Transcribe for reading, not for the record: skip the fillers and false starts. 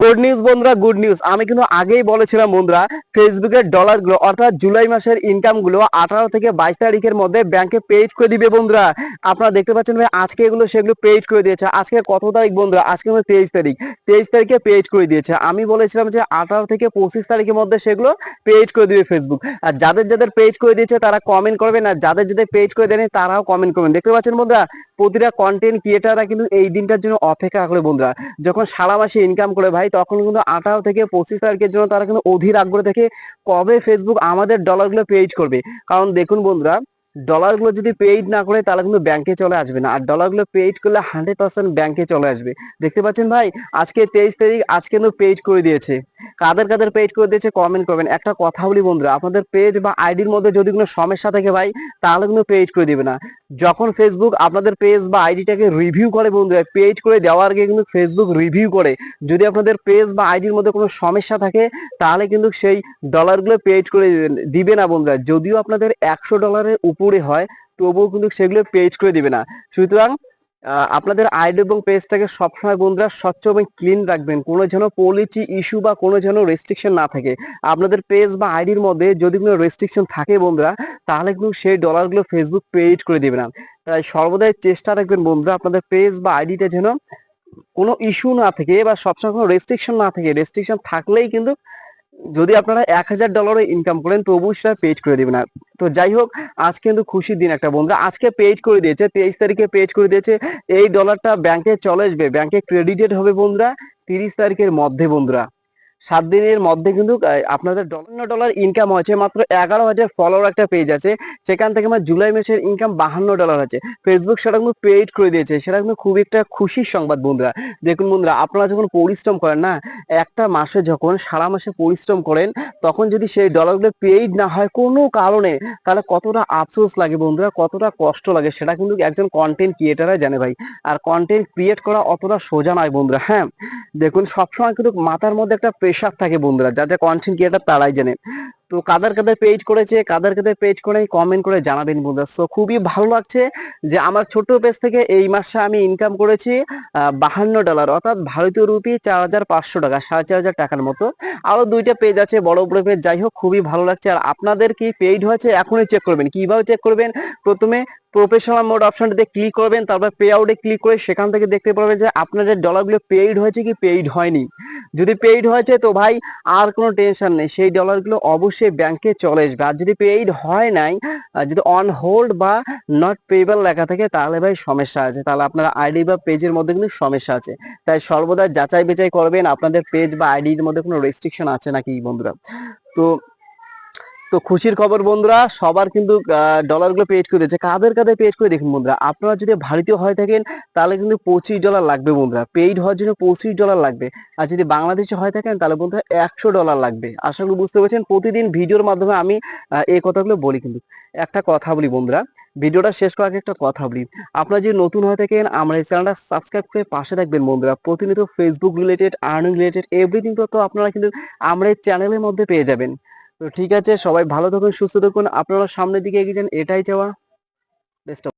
Good news বন্ধুরা, good news. আমি কিন্তু আগেই বলেছিলাম বন্ধুরা, ফেসবুকের ডলার গুলো অর্থাৎ জুলাই মাসের ইনকাম গুলো 18 থেকে 22 তারিখের মধ্যে ব্যাংকে পেইড করে দিবে বন্ধুরা। আপনারা দেখতে পাচ্ছেন ভাই, আজকে এগুলো সেগুলো পেইড করে দিয়েছে। আজকে কত তারিখ বন্ধুরা? আজকে হলো 23 তারিখ। 23 তারিখে পেইড করে দিয়েছে। আমি বলেছিলাম যে 18 থেকে 25 তারিখের মধ্যে সেগুলো পেইড করে দিবে ফেসবুক। আর যাদের যাদের পেইড করে দিয়েছে তারা কমেন্ট করবেন, আর যাদের যাদের পেইড করে দেয়নি তারাও কমেন্ট করবেন। দেখতে পাচ্ছেন বন্ধুরা, প্রতিটা কন্টেন্ট ক্রিয়েটাররা কিন্তু এই দিনটার জন্য অপেক্ষা করে বন্ধুরা। যখন সারা মাসে ইনকাম করে ভাই, তখন কিন্তু 18 থেকে 25 তারিখের জন্য তারা কিন্তু অধীর আগ্রহ থেকে কবে ফেসবুক আমাদের ডলারগুলো পেইড করবে। কারণ দেখুন বন্ধুরা, ডলারগুলো যদি পেইড না করে তাহলে কিন্তু ব্যাংকে চলে আসবে না, আর ডলারগুলো পেইড করলে 100% ব্যাংকে চলে আসবে। দেখতে পাচ্ছেন ভাই, আজকে 23 তারিখ, আজকে কিন্তু পেইড করে দিয়েছে। কাদের কাদের পেইড করে দিয়েছে কমেন্ট করবেন। একটা কথা বলি বন্ধুরা, আপনাদের পেজ বা আইডির মধ্যে যদি কোনো সমস্যা থাকে ভাই, তাহলে কিন্তু পেইড করে দিবে না। যখন ফেসবুক আপনাদের পেজ বা আইডিটাকে রিভিউ করে বন্ধুরা, পেইড করে দেওয়ার আগে কিন্তু ফেসবুক রিভিউ করে। যদি আপনাদের পেজ বা আইডির মধ্যে কোনো সমস্যা থাকে, তাহলে কিন্তু সেই ডলারগুলো পেইড করে দিবে না বন্ধুরা। যদিও আপনাদের $100 উপরে হয়, তবুও কিন্তু সেগুলো পেইড করে দিবে না। সুতরাং আপনাদের আইডি এবং পেজটাকে সবসময় বন্ধুরা স্বচ্ছ এবং ক্লিন রাখবেন। কোনো যেন পলিসি ইস্যু বা কোনো যেন রেস্ট্রিকশন না থাকে। আপনাদের পেজ বা আইডির মধ্যে যদি কোনো রেস্ট্রিকশন থাকে বন্ধুরা, তাহলে কিন্তু সেই ডলারগুলো ফেসবুক পেইড করে দিবে না। তাই সর্বদাই চেষ্টা রাখবেন বন্ধুরা, আপনাদের পেজ বা আইডিটা যেন কোনো ইস্যু না থাকে বা সবসময় কোনো রেস্ট্রিকশন না থাকে। রেস্ট্রিকশন থাকলেই কিন্তু, যদি আপনারা $1000 ইনকাম করেন তবুও সেটা পেইড করে দিবে না। তো যাই হোক, আজকে কিন্তু খুশির দিন একটা বন্ধুরা, আজকে পেইড করে দিয়েছে, 23 তারিখে পেইড করে দিয়েছে। এই ডলারটা ব্যাংকে চলে আসবে, ব্যাংকে ক্রেডিটেড হবে বন্ধুরা 30 তারিখের মধ্যে বন্ধুরা। 7 দিনের মধ্যে কিন্তু আপনাদের $52 ইনকাম হয়েছে। মাত্র 11,000 ফলোয়ার একটা পেজ আছে, সেখান থেকে আমার জুলাই মাসের ইনকাম $52 আছে। ফেসবুক সেটা কিন্তু পেইড করে দিয়েছে। সেটা কিন্তু খুব একটা খুশির সংবাদ বন্ধুরা। দেখুন বন্ধুরা, আপনারা যখন পরিশ্রম করেন না, একটা মাসে যখন সারা মাসে পরিশ্রম করেন, তখন যদি সেই ডলারগুলো পেইড না হয় কোনো কারণে, তাহলে কতটা আফসোস লাগে বন্ধুরা, কতটা কষ্ট লাগে, সেটা কিন্তু একজন কন্টেন্ট ক্রিয়েটারই জানে ভাই। আর কন্টেন্ট ক্রিয়েট করা অতটা সোজা নয় বন্ধুরা। হ্যাঁ, দেখুন সবসময় কিন্তু মাথার মধ্যে একটা প্রেশার থাকে বন্ধুরা, যা যা কন্টেন্ট ক্রিয়েটার তারাই জানে। তো কাদের কাদের পেজ করেছে, কাদের কাদের পেজ করে কমেন্ট করে জানাবেন বন্ধুরা। সো খুবই ভালো লাগছে যে আমার ছোট পেজ থেকে এই মাসে আমি ইনকাম করেছি $52, অর্থাৎ ভারতীয় রুপি 4500 টাকা, 4500 টাকার মতো। আরো দুইটা পেজ আছে, বড় বড় পেজ। যাই হোক, খুবই ভালো লাগছে। আর আপনাদের কি পেইড হয়েছে এখনই চেক করবেন। কিভাবে চেক করবেন? প্রথমে প্রফেশনাল মোড অপশনটাতে ক্লিক করবেন, তারপর পে আউটে ক্লিক করে সেখান থেকে দেখতে পারবেন যে আপনাদের ডলারগুলো পেইড হয়েছে কি পেইড হয়নি। যদি পেইড হয়েছে তো ভাই আর কোনো টেনশন নেই, সেই ডলারগুলো অবশ্যই ব্যাংকে চলে আসবে। আর যদি পেইড হয় নাই, যদি অন হোল্ড বা নট পেয়েবল লেখা থাকে, তাহলে ভাই সমস্যা আছে, তাহলে আপনার আইডি বা পেজের মধ্যে কিন্তু সমস্যা আছে। তাই সর্বদা যাচাই বাছাই করবেন আপনাদের পেজ বা আইডির মধ্যে কোনো রেস্ট্রিকশন আছে নাকি বন্ধুরা। তো তো খুশির খবর বন্ধুরা, সবার কিন্তু ডলারগুলো পেড করে দিয়েছে। কাদের কাদের পেড করে দেখুন বন্ধুরা, আপনারা যদি ভারতীয় হয়ে থাকেন তাহলে কিন্তু $25 লাগবে বন্ধুরা, পেইড হওয়ার জন্য $25 লাগবে। আর যদি বাংলাদেশে হয়ে থাকেন তাহলে বন্ধুরা $100 লাগবে। আশা করি বুঝতে পারছেন। প্রতিদিন ভিডিওর মাধ্যমে আমি এই কথাগুলো বলি। কিন্তু একটা কথা বলি বন্ধুরা, ভিডিওটা শেষ করার আগে একটা কথা বলি, আপনারা যদি নতুন হয়ে থাকেন আমার এই চ্যানেলটা সাবস্ক্রাইব করে পাশে থাকবেন বন্ধুরা। প্রতিনিয়ত Facebook related, earning related everything তো আপনারা কিন্তু আমরা এই চ্যানেলের মধ্যে পেয়ে যাবেন। তো ঠিক আছে, সবাই ভালো থাকুন, সুস্থ থাকুন, আপনারা সামনের দিকে এগিয়ে যান, এটাই চাওয়া। বেস্ট।